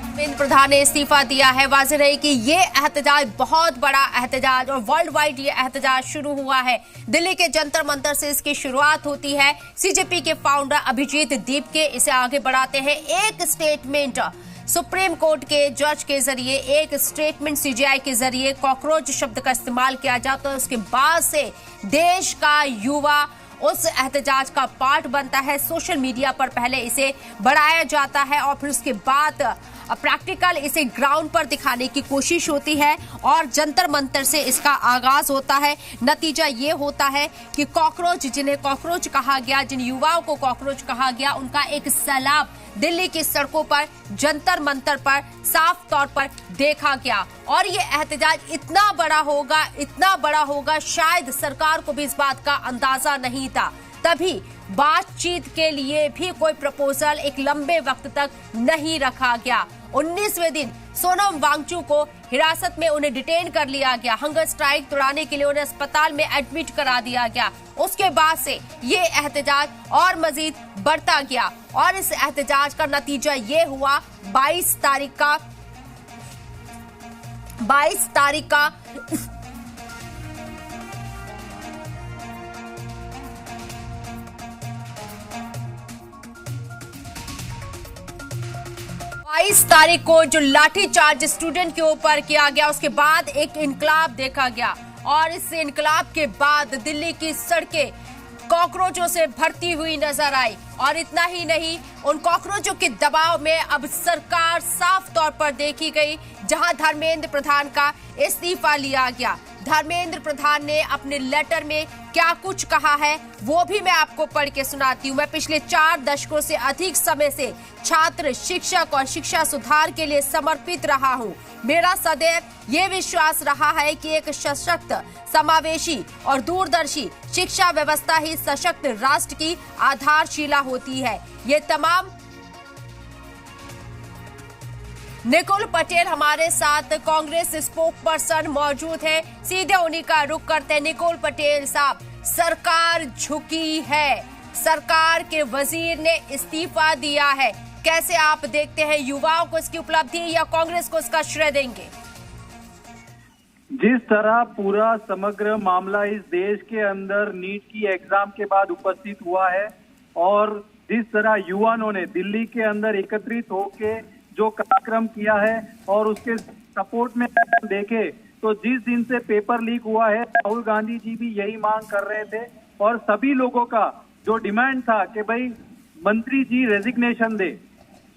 धर्मेंद्र प्रधान ने इस्तीफा दिया है। वाज़ेह रही कि ये एहतजाज बहुत बड़ा एहतजाज और वर्ल्ड वाइड ये एहतजाज शुरू हुआ है। दिल्ली के जंतर मंतर से इसकी शुरुआत होती है। सीजेपी के फाउंडर अभिजीत दीपके इसे आगे बढ़ाते हैं। एक स्टेटमेंट सुप्रीम कोर्ट के जज के जरिए, एक स्टेटमेंट सीजीआई के जरिए कॉकरोच शब्द का इस्तेमाल किया जाता है। उसके बाद से देश का युवा उस एहतजाज का पार्ट बनता है। सोशल मीडिया पर पहले इसे बढ़ाया जाता है और फिर उसके बाद प्रैक्टिकल इसे ग्राउंड पर दिखाने की कोशिश होती है और जंतर मंतर से इसका आगाज होता है। नतीजा ये होता है कि कॉकरोच, जिन्हें कॉकरोच कहा गया, जिन युवाओं को कॉकरोच कहा गया, उनका एक सैलाब दिल्ली की सड़कों पर, जंतर मंतर पर साफ तौर पर देखा गया। और ये एहतजाज इतना बड़ा होगा शायद सरकार को भी इस बात का अंदाजा नहीं था। तभी बातचीत के लिए भी कोई प्रपोजल एक लंबे वक्त तक नहीं रखा गया। 19वें दिन सोनम वांगचुक को हिरासत में उन्हें डिटेन कर लिया गया। हंगर स्ट्राइक तोड़ाने के लिए उन्हें अस्पताल में एडमिट करा दिया गया। उसके बाद से ये एहतजाज और मजीद बढ़ता गया और इस एहतजाज का नतीजा ये हुआ 22 तारीख का 22 तारीख को जो लाठीचार्ज स्टूडेंट के ऊपर किया गया, उसके बाद एक इनकलाब देखा गया और इस इनकलाब के बाद दिल्ली की सड़कें कॉकरोचों से भरती हुई नजर आई। और इतना ही नहीं, उन कॉकरोचों के दबाव में अब सरकार साफ तौर पर देखी गई, जहां धर्मेंद्र प्रधान का इस्तीफा लिया गया। धर्मेंद्र प्रधान ने अपने लेटर में क्या कुछ कहा है वो भी मैं आपको पढ़ के सुनाती हूँ। मैं पिछले 4 दशकों से अधिक समय से छात्र, शिक्षक और शिक्षा सुधार के लिए समर्पित रहा हूँ। मेरा सदैव ये विश्वास रहा है कि एक सशक्त, समावेशी और दूरदर्शी शिक्षा व्यवस्था ही सशक्त राष्ट्र की आधारशिला होती है। ये तमाम निकुल पटेल हमारे साथ कांग्रेस स्पोक पर्सन मौजूद है। सीधे उन्हीं का रुख करते हैं। निकुल पटेल साहब, सरकार झुकी है, सरकार के वजीर ने इस्तीफा दिया है, कैसे आप देखते हैं? युवाओं को इसकी उपलब्धि या कांग्रेस को इसका श्रेय देंगे? जिस तरह पूरा समग्र मामला इस देश के अंदर नीट की एग्जाम के बाद उपस्थित हुआ है और जिस तरह युवाओं ने दिल्ली के अंदर एकत्रित होके जो कार्यक्रम किया है और उसके सपोर्ट में देखे तो जिस दिन से पेपर लीक हुआ है, राहुल गांधी जी भी यही मांग कर रहे थे और सभी लोगों का जो डिमांड था कि भाई मंत्री जी रेजिग्नेशन दे।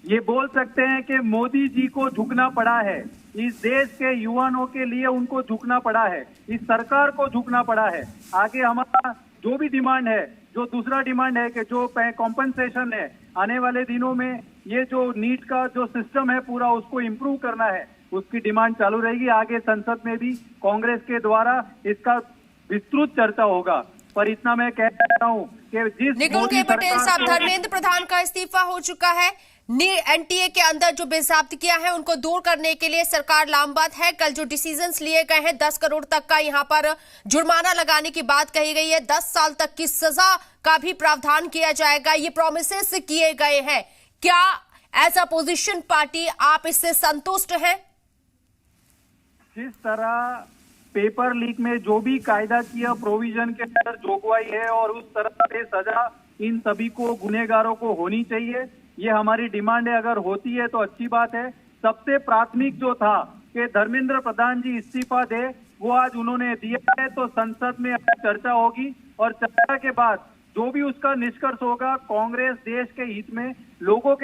ये बोल सकते हैं कि मोदी जी को झुकना पड़ा है, इस देश के युवाओं के लिए उनको झुकना पड़ा है, इस सरकार को झुकना पड़ा है। आगे हमारा जो भी डिमांड है, जो दूसरा डिमांड है कि जो कॉम्पनसेशन है, आने वाले दिनों में ये जो नीट का जो सिस्टम है पूरा उसको इम्प्रूव करना है, उसकी डिमांड चालू रहेगी। आगे संसद में भी कांग्रेस के द्वारा इसका विस्तृत चर्चा होगा। पर इतना मैं कह सकता हूँ कि जिस निकुल के पटेल साहब, धर्मेंद्र प्रधान का इस्तीफा हो चुका है। एनटीए के अंदर जो बेज़ाब्तियां हैं उनको दूर करने के लिए सरकार लामबंद है। कल जो डिसीजंस लिए गए हैं, 10 करोड़ तक का यहाँ पर जुर्माना लगाने की बात कही गई है, 10 साल तक की सजा का भी प्रावधान किया जाएगा, ये प्रोमिसेस किए गए हैं। क्या एज अपोजिशन पार्टी आप इससे संतुष्ट हैं? जिस तरह पेपर लीक में जो भी कायदा किया प्रोविजन के अंदर जोगवाई है और उस तरह से सजा इन सभी को, गुनहगारों को होनी चाहिए, ये हमारी डिमांड है। अगर होती है तो अच्छी बात है। सबसे प्राथमिक जो था कि धर्मेंद्र प्रधान जी इस्तीफा दे, वो आज उन्होंने दिया है, तो संसद में चर्चा होगी और चर्चा के बाद जो भी उसका निष्कर्ष होगा, कांग्रेस देश के हित में, लोगों के